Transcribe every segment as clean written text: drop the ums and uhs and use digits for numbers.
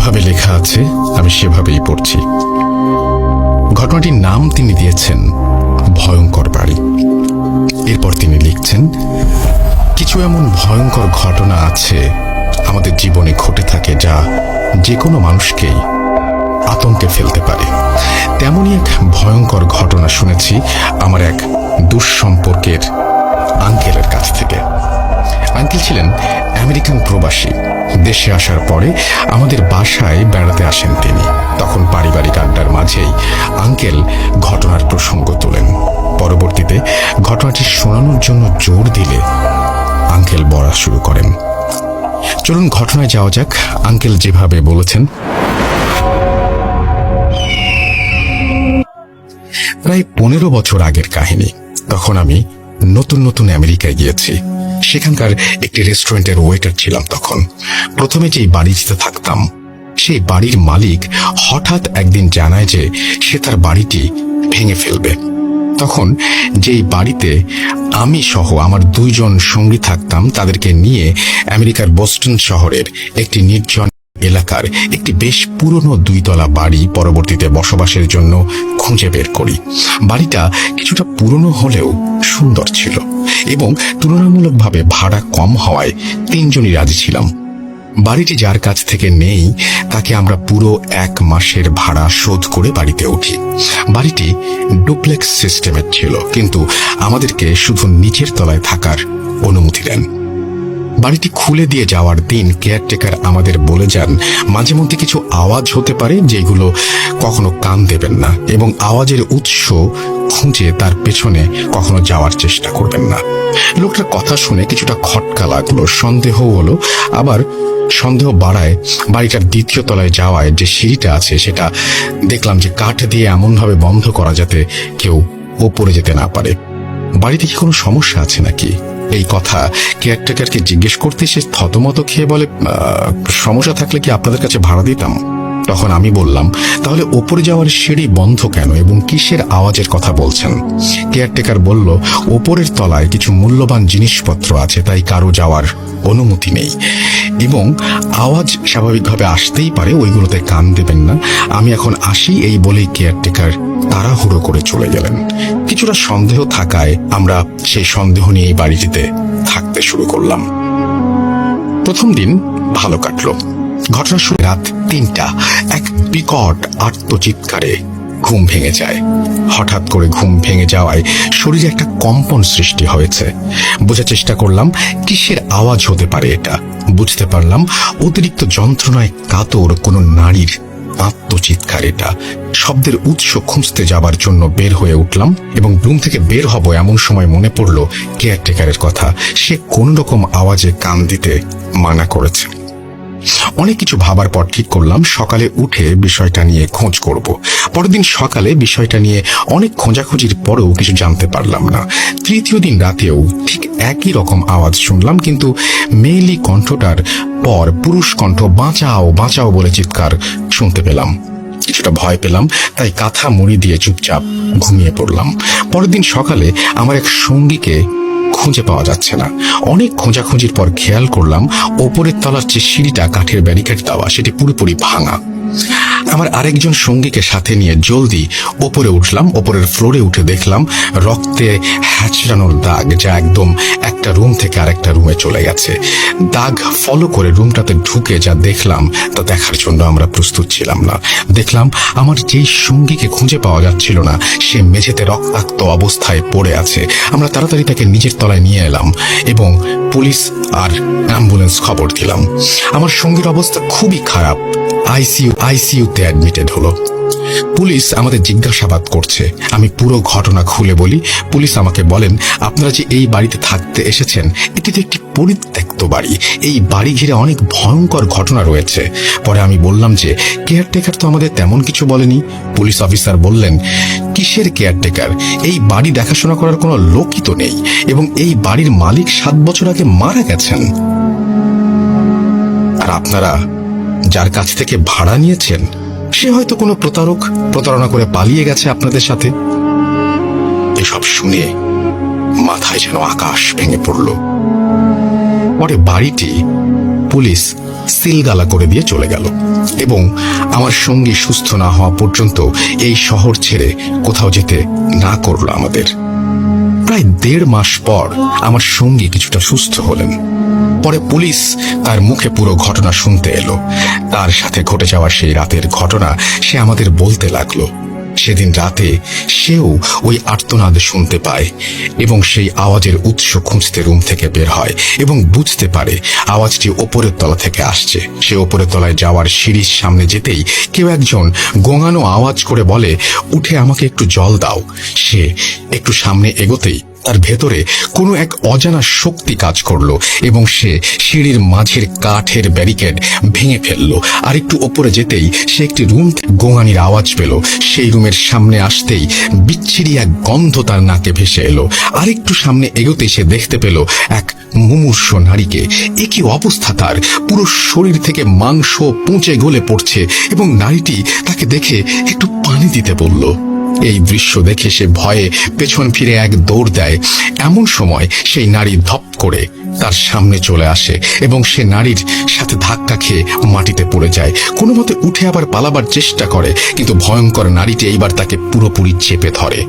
যেভাবে লেখা আছে আমি সেভাবেই পড়ছি। ঘটনাটির নাম তিনি দিয়েছেন ভয়ঙ্কর বাড়ি। এরপর তিনি লিখছেন, কিছু এমন ভয়ঙ্কর ঘটনা আছে আমাদের জীবনে ঘটে থাকে যা যে কোনো মানুষকেই আতঙ্কে ফেলতে পারে। তেমনই এক ভয়ঙ্কর ঘটনা শুনেছি আমার এক দুঃসম্পর্কের আঙ্কেলের কাছ থেকে। আঙ্কেল ছিলেন আমেরিকান প্রবাসী। দেশে আসার পরে আমাদের বাসায় বেড়াতে আসেন তিনি। তখন পারিবারিক আড্ডার মাঝেই আঙ্কেল ঘটনার প্রসঙ্গ তোলেন। পরবর্তীতে ঘটনাটি শোনানোর জন্য জোর দিলে আঙ্কেল বলা শুরু করেন। চলুন ঘটনায় যাওয়া যাক। আঙ্কেল যেভাবে বলেছেন, প্রায় 15 বছর আগের কাহিনী। তখন আমি নতুন নতুন আমেরিকায় গিয়েছি। সেখানকার একটি রেস্টুরেন্টের ওয়েটার ছিলাম তখন। প্রথমে যেই বাড়িতে থাকতাম সেই বাড়ির মালিক হঠাৎ একদিন জানায় যে সে তার বাড়িটি ভেঙে ফেলবে। তখন যেই বাড়িতে আমি সহ আমার 2 জন সঙ্গী থাকতাম, তাদেরকে নিয়ে আমেরিকার বোস্টন শহরের একটি নির্জন এলাকার একটি বেশ পুরনো 2 তলা বাড়ি পরবর্তীতে বসবাসের জন্য খুঁজে বের করি। বাড়িটা কিছুটা পুরনো হলেও সুন্দর ছিল এবং তুলনামূলকভাবে ভাড়া কম হওয়ায় 3 জনই রাজি ছিলাম। বাড়িটি যার কাছ থেকে নেই তাকে আমরা পুরো 1 মাসের ভাড়া শোধ করে বাড়িতে উঠি। বাড়িটি ডুপ্লেক্স সিস্টেমের ছিল, কিন্তু আমাদেরকে শুধু নিচের তলায় থাকার অনুমতি দেন। বাড়িটি খুলে দিয়ে যাওয়ার দিন কেয়ারটেকার আমাদের বলে যান মাঝে মধ্যে কিছু আওয়াজ হতে পারে যেগুলো কখনো কান দেবেন না এবং আওয়াজের উৎস খুঁজে তার পেছনে কখনো যাওয়ার চেষ্টা করবেন না। লোকটার কথা শুনে কিছুটা খটকা লাগলো, সন্দেহ হলো। আবার সন্দেহ বাড়ায় বাড়িটার 2য় তলায় যাওয়ায় যে সিঁড়িটা আছে সেটা দেখলাম যে কাঠ দিয়ে এমনভাবে বন্ধ করা যাতে কেউ ওপরে যেতে না পারে। বাড়িতে কি কোনো সমস্যা আছে নাকি? এই কথা কেয়ারটেকারকে জিজ্ঞেস করতে সে থতমত খেয়ে বলে, সমস্যা থাকলে কি আপনাদের কাছে ভাড়া দিতাম। তখন আমি বললাম, তাহলে ওপরে যাওয়ার সিঁড়ি বন্ধ কেন এবং কিসের আওয়াজের কথা বলছেন? কেয়ারটেকার বলল, ওপরের তলায় কিছু মূল্যবান জিনিসপত্র আছে, তাই কারো যাওয়ার অনুমতি নেই এবং আওয়াজ স্বাভাবিকভাবে আসতেই পারে, ওইগুলোতে কান দেবেন না। আমি এখন আসি, এই বলেই কেয়ারটেকার তাড়াহুড়ো করে চলে গেলেন। কিছুটা সন্দেহ থাকায় আমরা সেই সন্দেহ নিয়ে এই বাড়িটিতে থাকতে শুরু করলাম। প্রথম দিন ভালো কাটলো। ঘটনা শুনে রাত 3টা এক বিকট আর্তচিৎকারে ঘুম ভেঙে যায়। হঠাৎ করে ঘুম ভেঙে যাওয়ায় শরীরে একটা কম্পন সৃষ্টি হয়েছে। বোঝার চেষ্টা করলাম কিসের আওয়াজ হতে পারে এটা। বুঝতে পারলাম অতিরিক্ত যন্ত্রণায় কাতর কোনো নারীর আত্মচিৎকার এটা। শব্দের উৎস খুঁজতে যাবার জন্য বের হয়ে উঠলাম এবং রুম থেকে বের হব এমন সময় মনে পড়ল কেয়ারটেকারের কথা। সে কোন রকম আওয়াজে কান দিতে মানা করেছে। অনেক কিছু ভাবার পর ঠিক করলাম সকালে উঠে বিষয়টা নিয়ে খোঁজ করব। পরের দিন সকালে বিষয়টা নিয়ে অনেক খোঁজাখুঁজির পরেও কিছু জানতে পারলাম না। 3য় দিন রাতেও ঠিক একই রকম আওয়াজ শুনলাম, কিন্তু মেয়েলি কণ্ঠটার পর পুরুষ কণ্ঠ বাঁচাও বাঁচাও বলে চিৎকার শুনতে পেলাম। কিছুটা ভয় পেলাম, তাই কাঁথা মুড়ি দিয়ে চুপচাপ ঘুমিয়ে পড়লাম। পরের দিন সকালে আমার এক সঙ্গীকে খুঁজে পাওয়া যাচ্ছে না। অনেক খোঁজাখুঁজির পর খেয়াল করলাম ওপরের তলার যে সিঁড়িটা কাঠের ব্যারিকেড দেওয়া সেটি পুরোপুরি ভাঙা। আমার আরেকজন সঙ্গীকে সাথে নিয়ে জলদি ওপরে উঠলাম। ওপরের ফ্লোরে উঠে দেখলাম রক্তে হ্যাচড়ানোর দাগ, যা একদম একটা রুম থেকে আরেকটা রুমে চলে গেছে। দাগ ফলো করে রুমটাতে ঢুকে যা দেখলাম তা দেখার জন্য আমরা প্রস্তুত ছিলাম না। দেখলাম আমার যেই সঙ্গীকে খুঁজে পাওয়া যাচ্ছিল না সে মেঝেতে রক্তাক্ত অবস্থায় পড়ে আছে। আমরা তাড়াতাড়ি তাকে নিচের তলায় নিয়ে এলাম এবং পুলিশ আর অ্যাম্বুলেন্স খবর দিলাম। আমার সঙ্গীর অবস্থা খুবই খারাপ, আইসিইউতে অ্যাডমিটেড হলো। পুলিশ আমাদের জিজ্ঞাসাবাদ করছে। আমি পুরো ঘটনা খুলে বলি। পুলিশ আমাকে বলেন, আপনারা যে এই বাড়িতে থাকতে এসেছেন এটি তো একটি পরিত্যক্ত বাড়ি, এই বাড়ি ঘিরে অনেক ভয়ঙ্কর ঘটনা রয়েছে। পরে আমি বললাম যে কেয়ারটেকার তো আমাদের তেমন কিছু বলেনি। পুলিশ অফিসার বললেন, কিসের কেয়ারটেকার? এই বাড়ি দেখাশোনা করার কোনো লোকই তো নেই এবং এই বাড়ির মালিক 7 বছর আগে মারা গেছেন। আর আপনারা যার কাছ থেকে ভাড়া নিয়েছেন সে হয়তো কোনো প্রতারণা করে পালিয়ে গেছে আপনাদের সাথে। এসব শুনে মাথায় যেন আকাশ ভেঙে পড়ল। পরে বাড়িটি পুলিশ সিলগালা করে দিয়ে চলে গেল এবং আমার সঙ্গী সুস্থ না হওয়া পর্যন্ত এই শহর ছেড়ে কোথাও যেতে না করলো আমাদের। প্রায় 1.5 মাস পর আমার সঙ্গী কিছুটা সুস্থ হলেন। পরে পুলিশ তার মুখে পুরো ঘটনা শুনতে এলো। তার সাথে ঘটে যাওয়া সেই রাতের ঘটনা সে আমাদের বলতে লাগলো। সেদিন রাতে সেও ওই আর্তনাদ শুনতে পায় এবং সেই আওয়াজের উৎস খুঁজতে রুম থেকে বের হয় এবং বুঝতে পারে আওয়াজটি ওপরের তলা থেকে আসছে। সে ওপরের তলায় যাওয়ার সিঁড়ির সামনে যেতেই কেউ একজন গোঙানো আওয়াজ করে বলে, উঠে আমাকে একটু জল দাও। সে একটু সামনে এগোতেই তার ভেতরে কোনো এক অজানা শক্তি কাজ করলো এবং সে সিঁড়ির মাঝের কাঠের ব্যারিকেড ভেঙে ফেললো। আর একটু ওপরে যেতেই সে একটি রুম গোঙানির আওয়াজ পেল। সেই রুমের সামনে আসতেই বিচ্ছিরি এক গন্ধ তার নাকে ভেসে এলো। আর একটু সামনে এগোতেই সে দেখতে পেল এক মুমূর্ষ নারীকে। এ কি অবস্থা তার! পুরো শরীর থেকে মাংস পুঁচে গলে পড়ছে এবং নারীটি তাকে দেখে একটু পানি দিতে বলল। এই দৃশ্য দেখে সে ভয়ে পেছন ফিরে এক দৌড় দেয়। এমন সময় সেই নারী ধপ করে তার সামনে চলে আসে এবং সে নারীর সাথে ধাক্কা খেয়ে মাটিতে পড়ে যায়। কোনো মতে উঠে আবার পালাবার চেষ্টা করে, কিন্তু ভয়ঙ্কর নারীটি এইবার তাকে পুরোপুরি চেপে ধরে।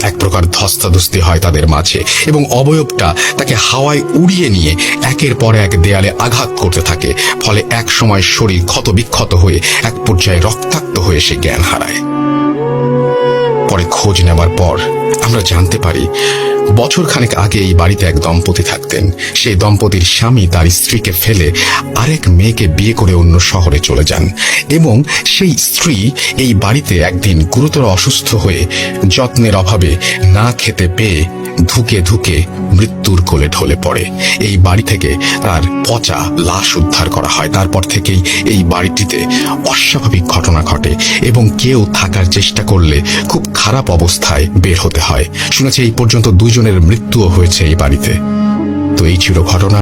এক প্রকার ধস্তাধস্তি হয় তাদের মাঝে এবং অবয়বটা তাকে হাওয়ায় উড়িয়ে নিয়ে একের পর এক দেয়ালে আঘাত করতে থাকে। ফলে এক সময় শরীর ক্ষতবিক্ষত হয়ে এক পর্যায়ে রক্তাক্ত হয়ে সে জ্ঞান হারায়। পরে খোঁজ নেওয়ার পর আমরা জানতে পারি বছরখানেক আগে এই বাড়িতে এক দম্পতি থাকতেন। সেই দম্পতির স্বামী তার স্ত্রীকে ফেলে আরেক মেয়েকে বিয়ে করে অন্য শহরে চলে যান এবং সেই স্ত্রী এই বাড়িতে একদিন গুরুতর অসুস্থ হয়ে যত্নের অভাবে না খেতে পেয়ে ধুকে ধুকে মৃত্যুর কোলে ঢলে পড়ে। এই বাড়ি থেকে তার পচা লাশ উদ্ধার করা হয়। তারপর থেকেই এই বাড়িটিতে অস্বাভাবিক ঘটনা ঘটে এবং কেউ থাকার চেষ্টা করলে খুব খারাপ অবস্থায় বের হতে হয়। শুনেছি এই পর্যন্ত 2 জনের মৃত্যুও হয়েছে এই বাড়িতে। তো এই ছিল ঘটনা।